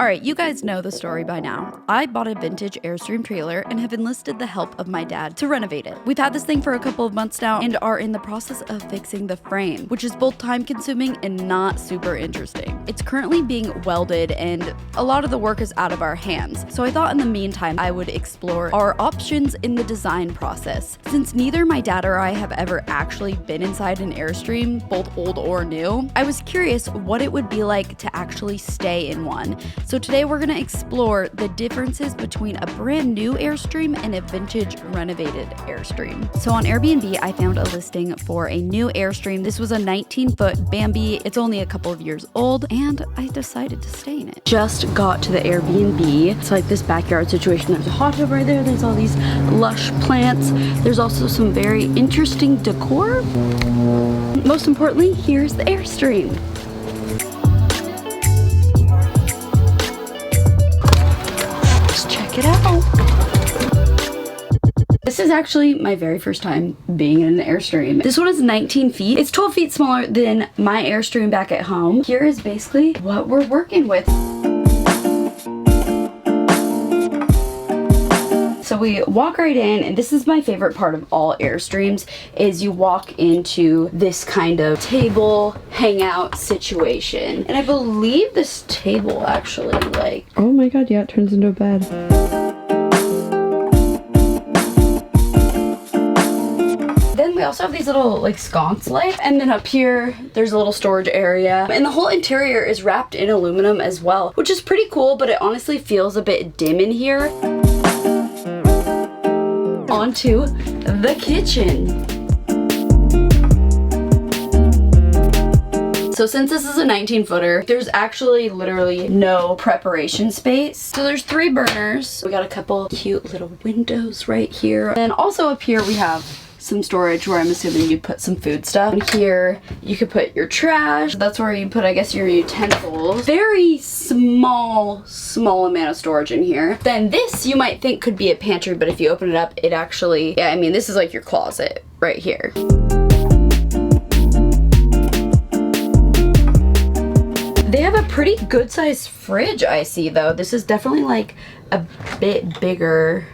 Alright, you guys know the story by now. I bought a vintage Airstream trailer and have enlisted the help of my dad to renovate it. We've had this thing for a couple of months now and are in the process of fixing the frame, which is both time consuming and not super interesting. It's currently being welded and a lot of the work is out of our hands, so I thought in the meantime I would explore our options in the design process. Since neither my dad or I have ever actually been inside an Airstream, both old or new, I was curious what it would be like to actually stay in one. So today we're gonna explore the differences between a brand new Airstream and a vintage renovated Airstream. So on Airbnb, I found a listing for a new Airstream. This was a 19-foot Bambi. It's only a couple of years old, and I decided to stay in it. Just got to the Airbnb. It's like this backyard situation. There's a hot tub right there. There's all these lush plants. There's also some very interesting decor. Most importantly, here's the Airstream. Check it out. This is actually my very first time being in an Airstream. This one is 19 feet. It's 12 feet smaller than my Airstream back at home. Here is basically what we're working with. So we walk right in, and this is my favorite part of all Airstreams, is you walk into this kind of table hangout situation. And I believe this table actually, like... Oh my god, yeah, it turns into a bed. Then we also have these little like sconce lights, and then up here there's a little storage area, and the whole interior is wrapped in aluminum as well, which is pretty cool, but it honestly feels a bit dim in here. Onto the kitchen. So since this is a 19-footer, there's actually literally no preparation space. So there's 3 burners. We got a couple cute little windows right here. And also up here we have some storage where I'm assuming you'd put some food stuff. And here you could put your trash. That's where you put, I guess, your utensils. Very small amount of storage in here. Then this you might think could be a pantry, but if you open it up, it actually, yeah, I mean, this is like your closet right here. They have a pretty good sized fridge, I see, though. This is definitely like a bit bigger.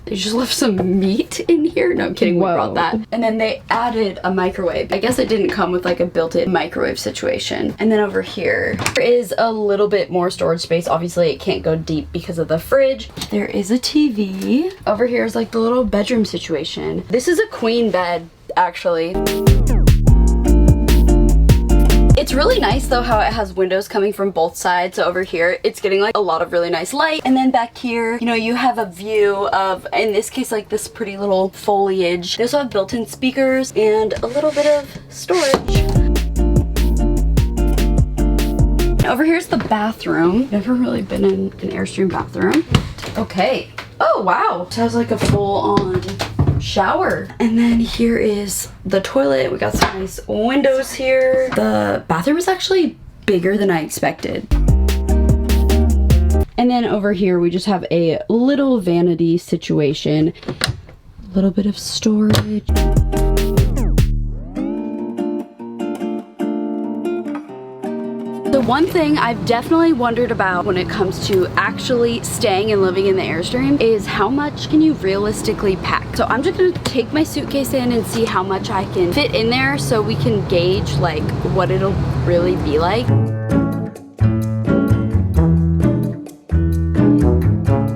They just left some meat in here. No, I'm kidding, Whoa. We brought that. And then they added a microwave. I guess it didn't come with like a built-in microwave situation. And then over here, there is a little bit more storage space. Obviously, it can't go deep because of the fridge. There is a TV. Over here is like the little bedroom situation. This is a queen bed, actually. It's really nice though how it has windows coming from both sides. So over here, it's getting like a lot of really nice light. And then back here, you know, you have a view of, in this case, like this pretty little foliage. They also have built-in speakers and a little bit of storage. Over here's the bathroom. Never really been in an Airstream bathroom. Okay. Oh, wow. It has like a full-on shower. And then here is the toilet. We got some nice windows here. The bathroom is actually bigger than I expected. And then over here we just have a little vanity situation. A little bit of storage. The one thing I've definitely wondered about when it comes to actually staying and living in the Airstream is how much can you realistically pack. So I'm just gonna take my suitcase in and see how much I can fit in there so we can gauge like what it'll really be like. I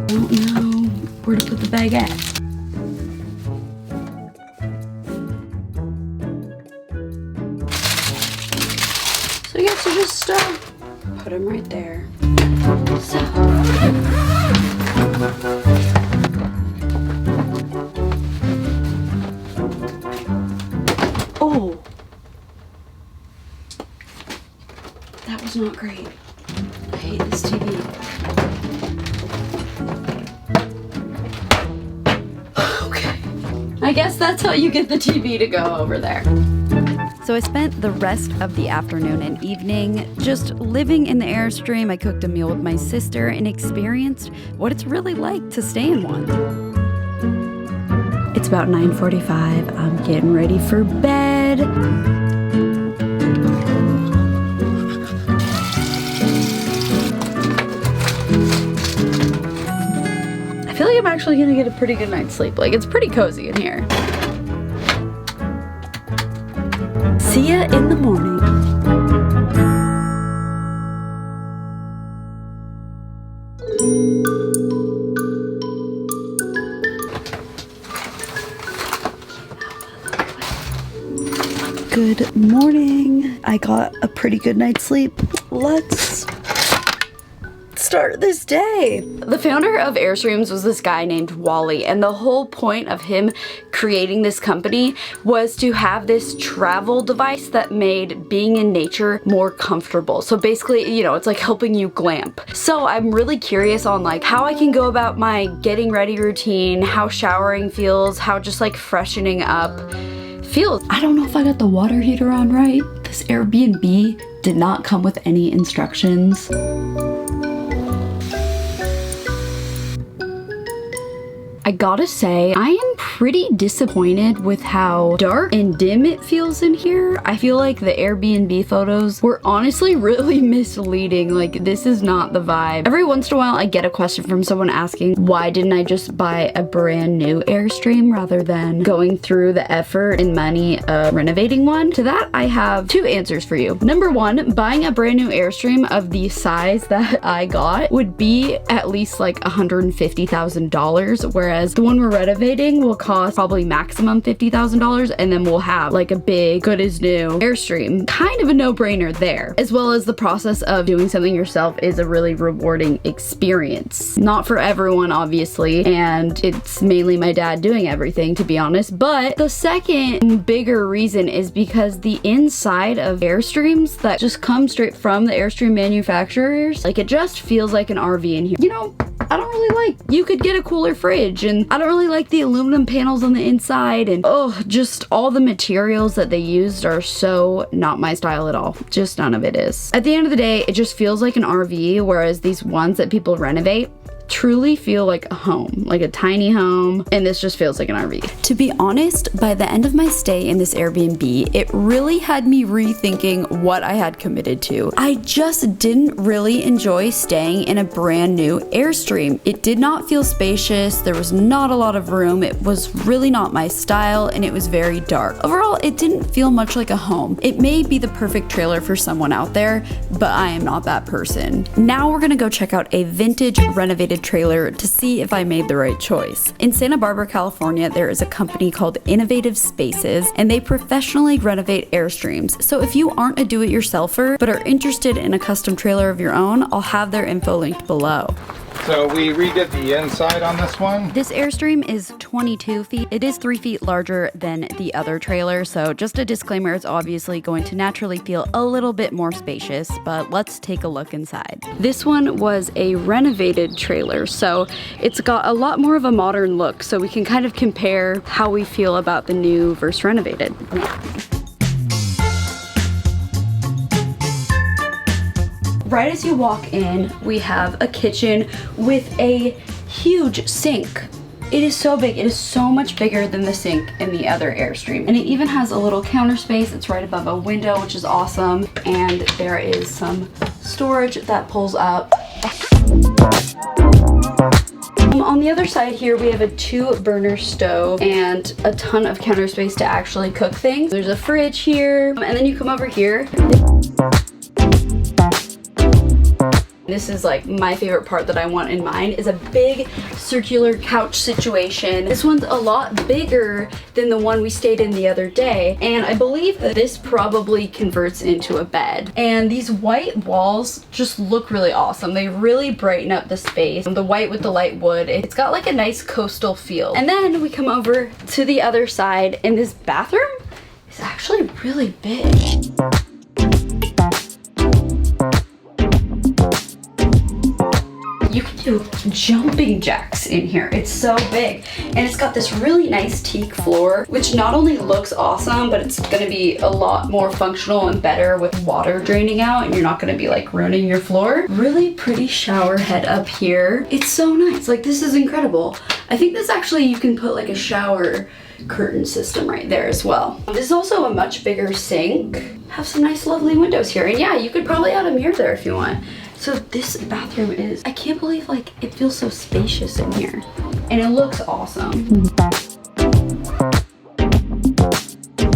don't know where to put the bag at. So I guess you just put them right there. So. Oh. That was not great. I hate this TV. Okay. I guess that's how you get the TV to go over there. So I spent the rest of the afternoon and evening just living in the Airstream. I cooked a meal with my sister and experienced what it's really like to stay in one. It's about 9:45. I'm getting ready for bed. I'm actually gonna get a pretty good night's sleep. Like, it's pretty cozy in here. See ya in the morning. Good morning. I got a pretty good night's sleep. Let's start this day. The founder of Airstreams was this guy named Wally, and the whole point of him creating this company was to have this travel device that made being in nature more comfortable. So basically, you know, it's like helping you glamp. So I'm really curious on like how I can go about my getting ready routine, how showering feels, how just like freshening up feels. I don't know if I got the water heater on right. This Airbnb did not come with any instructions. I gotta say, I am pretty disappointed with how dark and dim it feels in here. I feel like the Airbnb photos were honestly really misleading. Like, this is not the vibe. Every once in a while, I get a question from someone asking, why didn't I just buy a brand new Airstream rather than going through the effort and money of renovating one? To that, I have two answers for you. Number one, buying a brand new Airstream of the size that I got would be at least like $150,000, whereas the one we're renovating will cost probably maximum $50,000, and then we'll have like a big, good as new Airstream. Kind of a no-brainer there. As well as the process of doing something yourself is a really rewarding experience. Not for everyone, obviously, and it's mainly my dad doing everything, to be honest. But the second bigger reason is because the inside of Airstreams that just come straight from the Airstream manufacturers, like, it just feels like an RV in here. You know, I don't really like, you could get a cooler fridge, and I don't really like the aluminum panels on the inside, and just all the materials that they used are so not my style at all. Just none of it is. At the end of the day, it just feels like an RV, whereas these ones that people renovate truly feel like a home, like a tiny home, and this just feels like an RV. To be honest, by the end of my stay in this Airbnb, it really had me rethinking what I had committed to. I just didn't really enjoy staying in a brand new Airstream. It did not feel spacious, there was not a lot of room, it was really not my style, and it was very dark. Overall, it didn't feel much like a home. It may be the perfect trailer for someone out there, but I am not that person. Now we're gonna go check out a vintage renovated trailer to see if I made the right choice. In Santa Barbara, California, there is a company called Innovative Spaces, and they professionally renovate Airstreams. So if you aren't a do-it-yourselfer but are interested in a custom trailer of your own, I'll have their info linked below. So we redid the inside on this one. This Airstream is 22 feet. It is 3 feet larger than the other trailer, so just a disclaimer, it's obviously going to naturally feel a little bit more spacious, but let's take a look inside. This one was a renovated trailer, so it's got a lot more of a modern look, so we can kind of compare how we feel about the new versus renovated. Right as you walk in, we have a kitchen with a huge sink. It is so big. It is so much bigger than the sink in the other Airstream. And it even has a little counter space. It's right above a window, which is awesome. And there is some storage that pulls up. On the other side here, we have a 2-burner stove and a ton of counter space to actually cook things. There's a fridge here, and then you come over here. This is like my favorite part that I want in mine, is a big circular couch situation. This one's a lot bigger than the one we stayed in the other day, and I believe that this probably converts into a bed. And these white walls just look really awesome. They really brighten up the space. The white with the light wood, it's got like a nice coastal feel. And then we come over to the other side, and this bathroom is actually really big. You can do jumping jacks in here. It's so big. And it's got this really nice teak floor, which not only looks awesome, but it's gonna be a lot more functional and better with water draining out, and you're not gonna be like ruining your floor. Really pretty shower head up here. It's so nice. Like, this is incredible. I think this actually, you can put like a shower curtain system right there as well. This is also a much bigger sink. Have some nice lovely windows here. And yeah, you could probably add a mirror there if you want. So this bathroom is, I can't believe like it feels so spacious in here. and it looks awesome.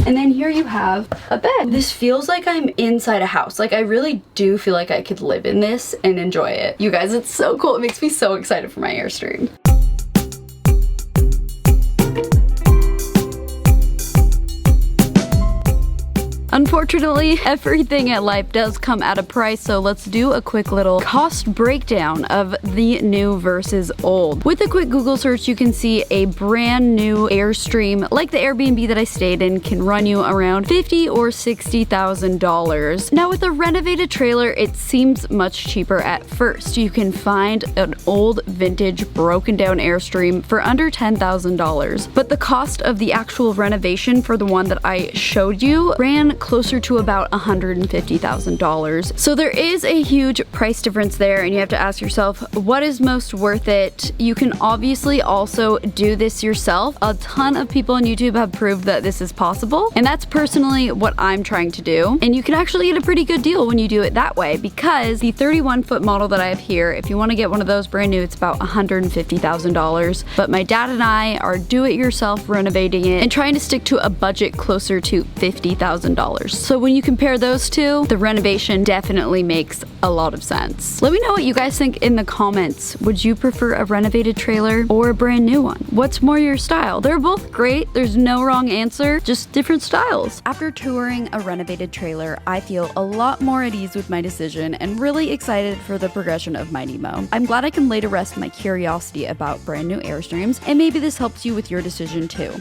And then here you have a bed. This feels like I'm inside a house. Like I really do feel like I could live in this and enjoy it. You guys, it's so cool. It makes me so excited for my Airstream. Unfortunately, everything at life does come at a price, so let's do a quick little cost breakdown of the new versus old. With a quick Google search, you can see a brand new Airstream, like the Airbnb that I stayed in, can run you around $50,000 or $60,000. Now with a renovated trailer, it seems much cheaper at first. You can find an old vintage broken down Airstream for under $10,000, but the cost of the actual renovation for the one that I showed you ran closer to about $150,000. So there is a huge price difference there, and you have to ask yourself, what is most worth it? You can obviously also do this yourself. A ton of people on YouTube have proved that this is possible, and that's personally what I'm trying to do. And you can actually get a pretty good deal when you do it that way, because the 31-foot model that I have here, if you want to get one of those brand new, it's about $150,000. But my dad and I are do-it-yourself renovating it and trying to stick to a budget closer to $50,000. So when you compare those two, the renovation definitely makes a lot of sense. Let me know what you guys think in the comments. Would you prefer a renovated trailer or a brand new one? What's more your style? They're both great. There's no wrong answer, just different styles. After touring a renovated trailer, I feel a lot more at ease with my decision and really excited for the progression of my Nemo. I'm glad I can lay to rest my curiosity about brand new Airstreams, and maybe this helps you with your decision too.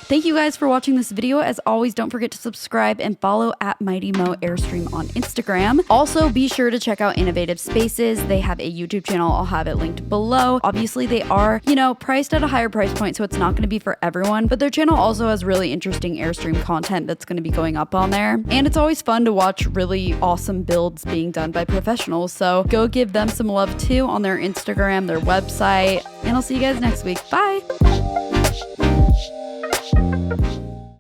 Thank you guys for watching this video. As always, don't forget to subscribe and follow at Mighty Mo Airstream on Instagram. Also, be sure to check out Innovative Spaces. They have a YouTube channel. I'll have it linked below. Obviously, they are, priced at a higher price point, so it's not going to be for everyone, but their channel also has really interesting Airstream content that's going to be going up on there. And it's always fun to watch really awesome builds being done by professionals, so go give them some love too on their Instagram, their website, and I'll see you guys next week. Bye!